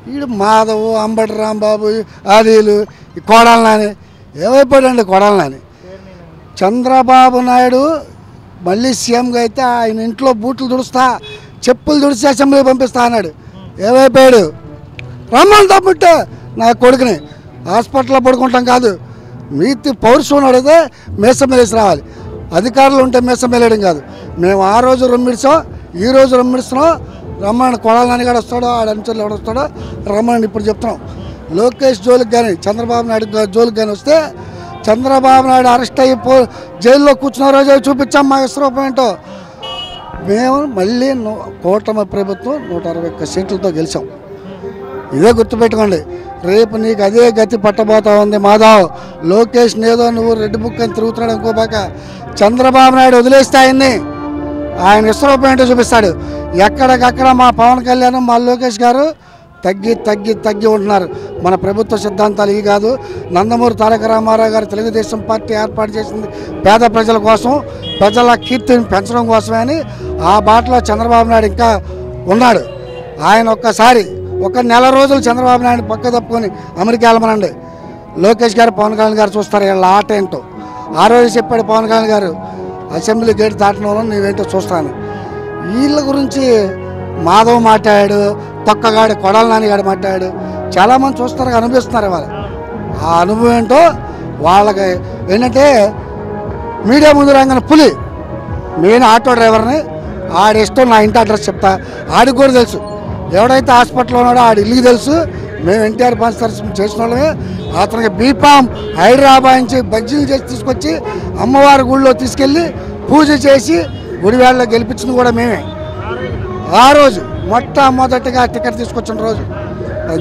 వీడు మాధవ్, అంబటి రాంబాబు, ఆదీలు, ఈ కొడాలని ఏమైపోయాడండి కొడాలని. చంద్రబాబు నాయుడు మళ్ళీ సీఎంగా అయితే ఆయన ఇంట్లో బూట్లు దుడుస్తా, చెప్పులు దుడిచి అసెంబ్లీ పంపిస్తా అన్నాడు. ఏమైపోయాడు? రమ్మని తప్పుంటే నా కొడుకుని హాస్పిటల్లో పడుకుంటాం కాదు, మీతి పౌరుషం అడిగితే మీసం వేసి రావాలి. అధికారులు ఉంటే మీసం వెళ్ళడం కాదు. మేము ఆ రోజు రొమ్మిడిసాం, ఈ రోజు రొమ్మిడిస్తున్నాం. రమ్మని కొడాలని కూడా వస్తాడో, ఆడ అనుచరులు ఎవడు వస్తాడో రమ్మని ఇప్పుడు చెప్తున్నాం. లోకేష్ జోలికి కానీ చంద్రబాబు నాయుడు జోలికి కానీ వస్తే చంద్రబాబు నాయుడు అరెస్ట్ అయ్యి జైల్లో కూర్చున్న రోజు చూపించాం మా విశ్వరూపం ఏంటో. మేము మళ్ళీ కూటమి ప్రభుత్వం 161 సీట్లతో గెలిచాం. ఇదే గుర్తుపెట్టుకోండి. రేపు నీకు అదే గతి పట్టబోతా ఉంది మాధవ్. లోకేష్ ఏదో నువ్వు రెడ్ బుక్ అని తిరుగుతున్నాడు అనుకోబాక, చంద్రబాబు నాయుడు వదిలేస్తే ఆయన విశ్వరూపం ఏంటో చూపిస్తాడు. ఎక్కడికక్కడ మా పవన్ కళ్యాణ్, మా లోకేష్ గారు తగ్గి ఉంటున్నారు. మన ప్రభుత్వ సిద్ధాంతాలు ఇవి కాదు. నందమూరి తారక రామారావు గారు తెలుగుదేశం పార్టీ ఏర్పాటు చేసింది పేద ప్రజల కోసం, ప్రజల కీర్తిని పెంచడం కోసమే అని ఆ బాటలో చంద్రబాబు నాయుడు ఇంకా ఉన్నాడు. ఆయన ఒక్కసారి ఒక నెల రోజులు చంద్రబాబు నాయుడు పక్క తప్పుకొని అమెరికా వెళ్ళమనండి. లోకేష్ గారు, పవన్ కళ్యాణ్ గారు చూస్తారు వీళ్ళ ఆట ఏంటో. ఆ రోజు చెప్పాడు పవన్ కళ్యాణ్ గారు, అసెంబ్లీ గేట్ దాటిన వాళ్ళని నీవేంటో చూస్తాను. వీళ్ళ గురించి మాధవ్ మాట్లాడాడు, తొక్కగాడు కొడాల నానిగాడు మాట్లాడాడు. చాలామంది చూస్తారు, అనిపిస్తున్నారు వాళ్ళు. ఆ అనుభవం ఏంటో వాళ్ళకి ఏంటంటే మీడియా ముందు రాగానే పులి. నేను ఆటో డ్రైవర్ని, ఆడిష్టం నా ఇంటి అడ్రస్ చెప్తా. ఆడికి కూడా తెలుసు, ఎవడైతే హాస్పిటల్లో ఉన్నాడో ఆడి ఇల్లుకి తెలుసు. మేము ఎన్టీఆర్ పాన్సర్స్ చేసిన వాళ్ళమే. అతనికి బీపాం హైదరాబాద్ నుంచి బజ్జీలు చేసి తీసుకొచ్చి అమ్మవారి గుడిలో తీసుకెళ్ళి పూజ చేసి గుడివాడలో గెలిపించింది కూడా మేమే. ఆ రోజు మొట్టమొదటిగా టికెట్ తీసుకొచ్చిన రోజు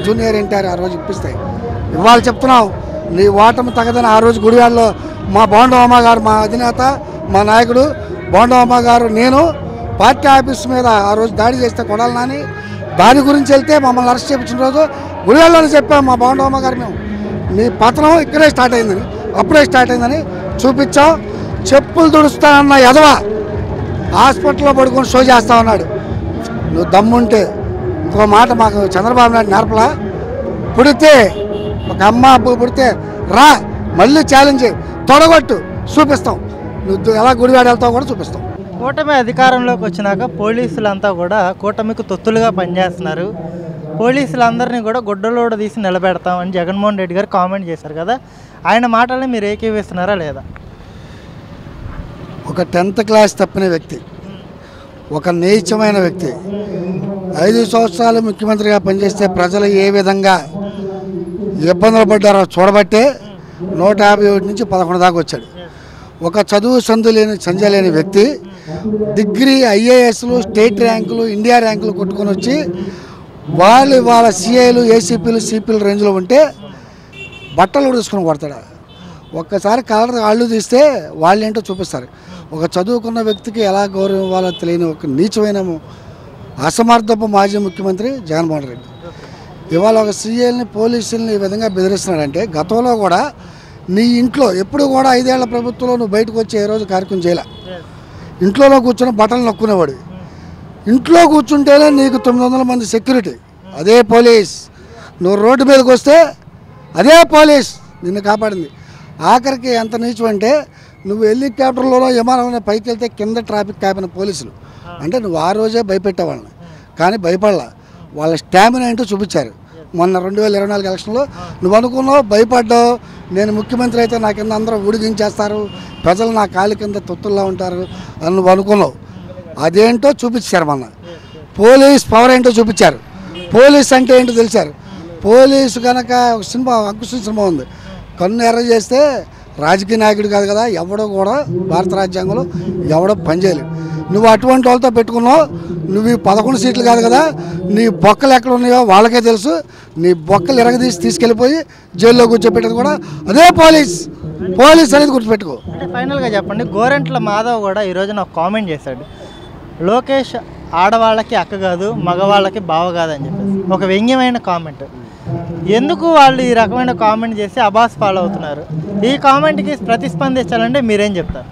జూనియర్ ఎన్టీఆర్ ఆ రోజు ఇప్పిస్తాయి. ఇవాళ చెప్తున్నాం, నీ ఓటమి తగదని ఆ రోజు గుడివాడలో మా బోండమ్మ గారు, మా అధినేత, మా నాయకుడు బోండమ్మ గారు, నేను పార్టీ ఆఫీస్ మీద ఆ రోజు దాడి చేస్తే కొడాలి నాని దాని గురించి వెళ్తే మమ్మల్ని అరెస్ట్ చేయించిన రోజు గుడివాడలోనే చెప్పాము మా బోండమ్మ గారు, మేము నీ పతనం ఇక్కడే స్టార్ట్ అయిందని, అప్పుడే స్టార్ట్ అయిందని చూపించాం. చెప్పులు తుడుస్తానన్న ఎదవ హాస్పిటల్లో పడుకొని షో చేస్తా ఉన్నాడు. నువ్వు దమ్ముంటే ఇంకో మాట మాకు చంద్రబాబు నాయుడు నేర్పలా, పుడితే ఒక అమ్మ అబ్బు పుడితే రా మళ్ళీ ఛాలెంజ్ తొడగొట్టు చూపిస్తాం. నువ్వు ఎలా గుడివాడ వెళ్తావు కూడా చూపిస్తాం. కూటమి అధికారంలోకి వచ్చినాక పోలీసులంతా కూడా కూటమికి తొత్తులుగా పనిచేస్తున్నారు. పోలీసులందరినీ కూడా గుడ్డలోడ తీసి నిలబెడతామని జగన్మోహన్ రెడ్డి గారు కామెంట్ చేశారు కదా, ఆయన మాటల్ని మీరు ఏకీవిస్తున్నారా లేదా? ఒక 10th క్లాస్ తప్పిన వ్యక్తి, ఒక నీచమైన వ్యక్తి 5 సంవత్సరాలు ముఖ్యమంత్రిగా పనిచేస్తే ప్రజలు ఏ విధంగా ఇబ్బందులు పడ్డారో చూడబట్టే 151 నుంచి 11 దాకా వచ్చాడు. ఒక చదువు సంధ్య లేని వ్యక్తి డిగ్రీ, ఐఏఎస్లు, స్టేట్ ర్యాంకులు, ఇండియా ర్యాంకులు కొట్టుకొని వచ్చి వాళ్ళ సిఐలు, ఏసీపీలు, సిపిలు రేంజ్లో ఉంటే బట్టలు ఉడుచుకొని కొడతాడు. ఒక్కసారి కాళ్ళు తీస్తే వాళ్ళు ఏంటో చూపిస్తారు. ఒక చదువుకున్న వ్యక్తికి ఎలా గౌరవం ఇవ్వాలో తెలియని ఒక నీచమైన అసమర్థపు మాజీ ముఖ్యమంత్రి జగన్మోహన్ రెడ్డి. ఇవాళ ఒక సీఏల్ని, పోలీసుల్ని ఈ విధంగా బెదిరిస్తున్నాడంటే, గతంలో కూడా నీ ఇంట్లో ఎప్పుడు కూడా 5 ఏళ్ల ప్రభుత్వంలో నువ్వు బయటకు వచ్చి ఏ రోజు కార్యక్రమం చేయలే. ఇంట్లోనే కూర్చొని బట్టలు నొక్కునేవాడు. ఇంట్లో కూర్చుంటేనే నీకు 900 మంది సెక్యూరిటీ, అదే పోలీస్. నువ్వు రోడ్డు మీదకి వస్తే అదే పోలీస్ నిన్ను కాపాడింది. ఆఖరికి ఎంత నీచం అంటే, నువ్వు హెలికాప్టర్లోనో విమానంలో పైకి వెళ్తే కింద ట్రాఫిక్ కాపిన పోలీసులు. అంటే నువ్వు ఆ రోజే భయపెట్టే వాళ్ళని, కానీ భయపడలా. వాళ్ళ స్టామినా ఏంటో చూపించారు. మొన్న 2024 ఎలక్షన్లో నువ్వు అనుకున్నావు, భయపడ్డావు, నేను ముఖ్యమంత్రి అయితే నా కింద అందరూ ఊడిగించేస్తారు, ప్రజలు నా కాలి కింద తొత్తుల్లా ఉంటారు అని నువ్వు అనుకున్నావు. అదేంటో చూపించారు. మొన్న పోలీస్ పవర్ ఏంటో చూపించారు. పోలీస్ అంటే ఏంటో తెలిసారు. పోలీసు కనుక ఒక సినిమా, అంకుశ సినిమా ఉంది, కన్ను ఎర్ర చేస్తే రాజకీయ నాయకుడు కాదు కదా, ఎవడో కూడా భారత రాజ్యాంగంలో ఎవడో పనిచేయలేడు. నువ్వు అటువంటి వాళ్ళతో పెట్టుకున్నావు. నువ్వు 11 సీట్లు కాదు కదా, నీ బొక్కలు ఎక్కడ ఉన్నాయో వాళ్ళకే తెలుసు. నీ బొక్కలు ఎరగదీసి తీసుకెళ్ళిపోయి జైల్లో కూర్చోబెట్టేది కూడా అదే పోలీస్ అనేది గుర్తుపెట్టుకో. అంటే ఫైనల్గా చెప్పండి, గోరంట్ల మాధవ్ కూడా ఈరోజు నాకు కామెంట్ చేశాడు, లోకేష్ ఆడవాళ్ళకి అక్క కాదు, మగవాళ్ళకి బావ కాదు అని చెప్పేసి ఒక వ్యంగ్యమైన కామెంట్. ఎందుకు వాళ్ళు ఈ రకమైన కామెంట్ చేసి అబాస్ ఫాలో అవుతున్నారు? ఈ కామెంట్కి ప్రతిస్పందించాలంటే మీరేం చెప్తారు?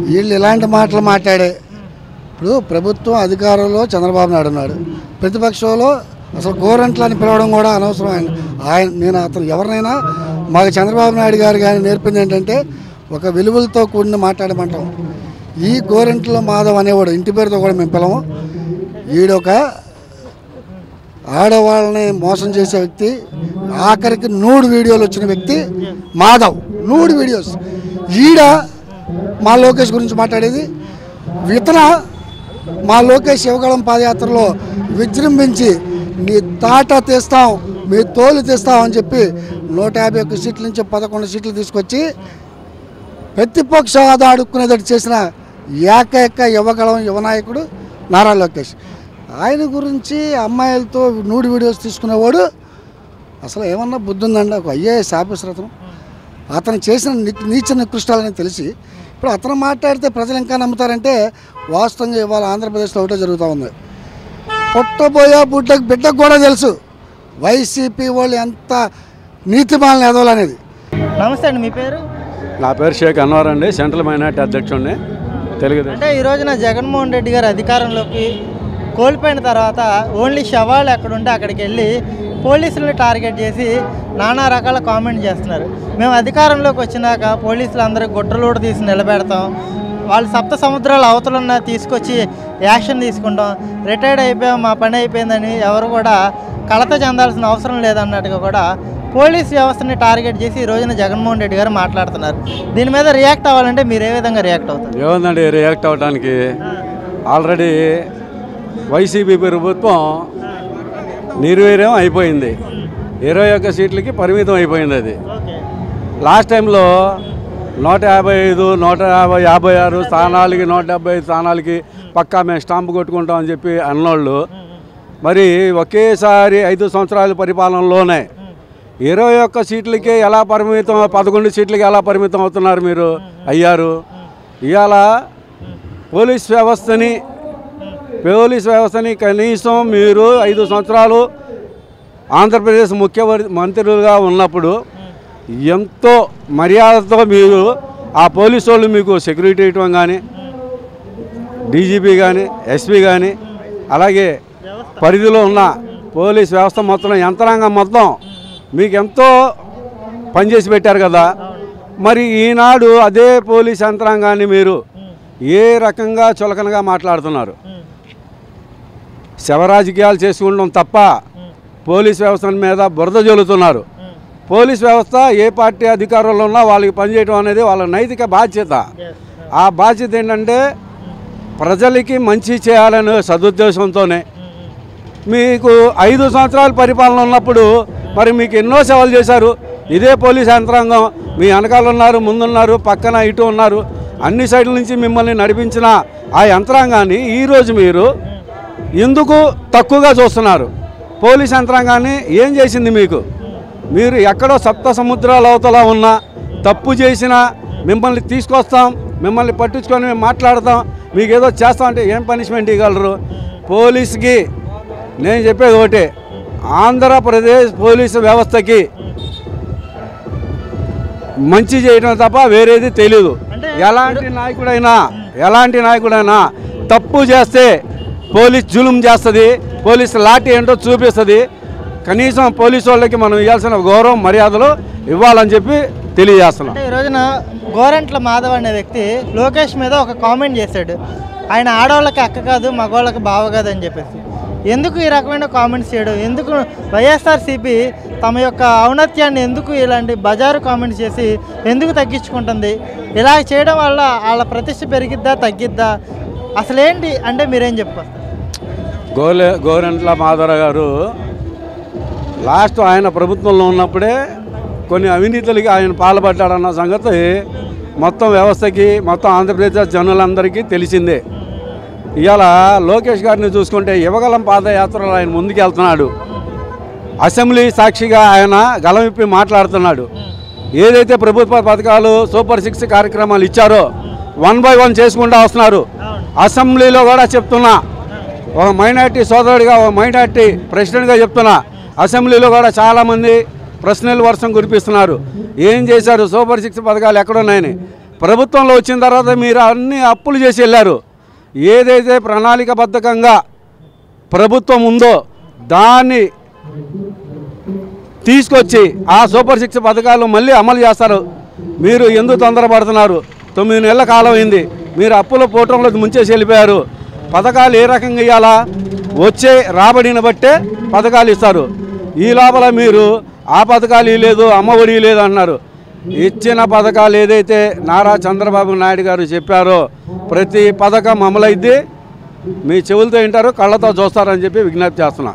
వీళ్ళు ఇలాంటి మాటలు మాట్లాడే, ఇప్పుడు ప్రభుత్వం అధికారంలో చంద్రబాబు నాయుడు ఉన్నాడు, ప్రతిపక్షంలో అసలు గోరంట్ల అని పిలవడం కూడా అనవసరం. నేను అతను ఎవరినైనా మాకు చంద్రబాబు నాయుడు గారు కానీ నేర్పింది ఏంటంటే ఒక విలువలతో కూడిన మాట్లాడమంటాం. ఈ గోరంట్ల మాధవ్ అనేవాడు ఇంటి పేరుతో కూడా మేము పిలవం. ఈడొక ఆడవాళ్ళని మోసం చేసే వ్యక్తి, ఆఖరికి నూడు వీడియోలు వచ్చిన వ్యక్తి మాధవ్. నూడు వీడియోస్. ఈడ మా లోకేష్ గురించి మాట్లాడేది. ఇతర మా లోకేష్ యువగళం పాదయాత్రలో విజృంభించి నీ తాట తీస్తాం, మీ తోలు తీస్తాం అని చెప్పి 151 సీట్ల నుంచి 11 సీట్లు తీసుకొచ్చి ప్రతిపక్ష హోదా అడుక్కునేటట్టు చేసిన ఏకైక యువగళం యువనాయకుడు నారా లోకేష్. ఆయన గురించి అమ్మాయిలతో నూడు వీడియోస్ తీసుకునేవాడు. అసలు ఏమన్నా బుద్ధి ఉందండి? ఒక ఐఏఎస్ ఆఫీసర్ అతను. అతను చేసిన నీచ నికృష్టాలని తెలిసి ఇప్పుడు అతను మాట్లాడితే ప్రజలు ఇంకా నమ్ముతారంటే వాస్తవంగా ఇవాళ ఆంధ్రప్రదేశ్లో ఒకటే జరుగుతూ ఉంది. పుట్టబోయే బిడ్డకు కూడా తెలుసు వైసీపీ వాళ్ళు ఎంత నీతిమాలని ఎదవాలనేది. నమస్తే అండి, మీ పేరు? నా పేరు షేక్ అన్వర్ అండి, సెంట్రల్ మైనార్టీ అధ్యక్షుడిని, తెలుగుదేశం. అంటే ఈ రోజున జగన్మోహన్ రెడ్డి గారు అధికారంలోకి కోల్పోయిన తర్వాత ఓన్లీ శవాలు ఎక్కడుంటే అక్కడికి వెళ్ళి పోలీసులను టార్గెట్ చేసి నానా రకాల కామెంట్ చేస్తున్నారు. మేము అధికారంలోకి వచ్చినాక పోలీసులు అందరూ గుట్టలోడు తీసి నిలబెడతాం, వాళ్ళు సప్త సముద్రాల అవతలున్న తీసుకొచ్చి యాక్షన్ తీసుకుంటాం, రిటైర్డ్ అయిపోయాం, మా పని అయిపోయిందని ఎవరు కూడా కలత చెందాల్సిన అవసరం లేదన్నట్టుగా కూడా పోలీస్ వ్యవస్థని టార్గెట్ చేసి ఈ రోజున జగన్మోహన్ రెడ్డి గారు మాట్లాడుతున్నారు. దీని మీద రియాక్ట్ అవ్వాలంటే మీరు ఏ విధంగా రియాక్ట్ అవుతారు? ఏముందండి రియాక్ట్ అవ్వడానికి, ఆల్రెడీ వైసీపీ ప్రభుత్వం నిర్వీర్యం అయిపోయింది. 21 సీట్లకి పరిమితం అయిపోయింది. అది లాస్ట్ టైంలో 155, 156 స్థానాలకి 175 స్థానాలకి పక్కా మేము స్టాంపు కొట్టుకుంటామని చెప్పి అన్నోళ్ళు మరి ఒకేసారి 5 సంవత్సరాల పరిపాలనలోనే 21 సీట్లకి ఎలా పరిమితం, 11 సీట్లకి ఎలా పరిమితం అవుతున్నారు మీరు అయ్యారు. ఇవాళ పోలీస్ వ్యవస్థని కనీసం మీరు 5 సంవత్సరాలు ఆంధ్రప్రదేశ్ ముఖ్యమంత్రులుగా ఉన్నప్పుడు ఎంతో మర్యాదతో మీరు ఆ పోలీసు వాళ్ళు మీకు సెక్యూరిటీ ఇవ్వడం కానీ, డీజీపీ కానీ, ఎస్పీ కానీ, అలాగే పరిధిలో ఉన్న పోలీస్ వ్యవస్థ మొత్తం యంత్రాంగం మొత్తం మీకు ఎంతో పనిచేసి పెట్టారు కదా. మరి ఈనాడు అదే పోలీస్ యంత్రాంగాన్ని మీరు ఏ రకంగా చులకనగా మాట్లాడుతున్నారు? శవరాజకీయాలు చేసుకుంటాం తప్ప పోలీస్ వ్యవస్థ మీద బురద జల్లుతున్నారు. పోలీస్ వ్యవస్థ ఏ పార్టీ అధికారంలో ఉన్నా వాళ్ళకి పనిచేయడం అనేది వాళ్ళ నైతిక బాధ్యత. ఆ బాధ్యత ఏంటంటే ప్రజలకి మంచి చేయాలనే సదుద్దేశంతోనే మీకు 5 సంవత్సరాల పరిపాలన ఉన్నప్పుడు మరి మీకు ఎన్నో సేవలు చేశారు. ఇదే పోలీస్ యంత్రాంగం మీ వెనకాల ఉన్నారు, ముందున్నారు, పక్కన ఇటు ఉన్నారు, అన్ని సైడ్ల నుంచి మిమ్మల్ని నడిపించిన ఆ యంత్రాంగాన్ని ఈరోజు మీరు ఎందుకు తక్కువగా చూస్తున్నారు? పోలీస్ యంత్రాంగాన్ని ఏం చేసింది మీకు? మీరు ఎక్కడో సప్త సముద్రాల అవతల ఉన్నా తప్పు చేసినా మిమ్మల్ని తీసుకొస్తాం, మిమ్మల్ని పట్టించుకొని మేము మాట్లాడతాం, మీకు ఏదో చేస్తాం అంటే ఏం పనిష్మెంట్ ఇవ్వగలరు? పోలీస్కి నేను చెప్పేది ఒకటే, ఆంధ్రప్రదేశ్ పోలీసు వ్యవస్థకి మంచి చేయడం తప్ప వేరేది తెలియదు. ఎలాంటి నాయకుడైనా తప్పు చేస్తే పోలీస్ జులుం చేస్తుంది, పోలీసు లాఠీ ఏంటో చూపిస్తుంది. కనీసం పోలీసు వాళ్ళకి మనం ఇవ్వాల్సిన గౌరవం మర్యాదలు ఇవ్వాలని చెప్పి తెలియజేస్తున్నాం. ఈ రోజున గోరంట్ల మాధవ్ అనే వ్యక్తి లోకేష్ మీద ఒక కామెంట్ చేశాడు, ఆయన ఆడవాళ్ళకి అక్క కాదు, మగవాళ్ళకి బావ కాదు అని చెప్పేసి. ఎందుకు ఈ రకమైన కామెంట్స్ చేయడం? ఎందుకు వైఎస్ఆర్సీపీ తమ యొక్క ఔన్నత్యాన్ని ఎందుకు ఇలాంటి బజారు కామెంట్స్ చేసి ఎందుకు తగ్గించుకుంటుంది? ఇలా చేయడం వల్ల వాళ్ళ ప్రతిష్ట పెరిగిద్దా తగ్గిద్దా? అసలేంటి అంటే మీరేం చెప్పుకొస్తారు? గోరంట్ల మాధవరావు గారు లాస్ట్ ఆయన ప్రభుత్వంలో ఉన్నప్పుడే కొన్ని అవినీతులకి ఆయన పాల్పడ్డాడన్న సంగతి మొత్తం వ్యవస్థకి, మొత్తం ఆంధ్రప్రదేశ్ జనులందరికీ తెలిసిందే. ఇవాళ లోకేష్ గారిని చూసుకుంటే యువగలం పాదయాత్రలో ఆయన ముందుకెళ్తున్నాడు. అసెంబ్లీ సాక్షిగా ఆయన గలం విప్పి మాట్లాడుతున్నాడు. ఏదైతే ప్రభుత్వ పథకాలు సూపర్ 6 కార్యక్రమాలు ఇచ్చారో 1 by 1 చేసుకుంటూ వస్తున్నారు. అసెంబ్లీలో కూడా చెప్తున్నా, ఒక మైనార్టీ సోదరుడిగా, ఒక మైనార్టీ ప్రెసిడెంట్గా చెప్తున్నా, అసెంబ్లీలో కూడా చాలామంది ప్రశ్నలు వర్షం కురిపిస్తున్నారు. ఏం చేశారు? సూపర్ 6 పథకాలు ఎక్కడున్నాయని. ప్రభుత్వంలో వచ్చిన తర్వాత మీరు అన్ని అప్పులు చేసి వెళ్ళారు. ఏదైతే ప్రణాళికబద్ధకంగా ప్రభుత్వం ఉందో దాన్ని తీసుకొచ్చి ఆ సూపర్ 6 పథకాలు మళ్ళీ అమలు చేస్తారు. మీరు ఎందుకు తొందరపడుతున్నారు? 9 నెలల కాలం అయింది. మీరు అప్పుల పూటంలో ముంచేసి వెళ్ళిపోయారు. పథకాలు ఏ రకంగా ఇవ్వాలా? వచ్చే రాబడిని బట్టే పథకాలు ఇస్తారు. ఈ లోపల మీరు ఆ పథకాలు లేదు, అమ్మఒడి లేదు అన్నారు. ఇచ్చిన పథకాలు ఏదైతే నారా చంద్రబాబు నాయుడు గారు చెప్పారో ప్రతి పథకం అమలైద్ది. మీ చెవులతో వింటారు, కళ్ళతో చూస్తారని చెప్పి విజ్ఞప్తి చేస్తున్నా.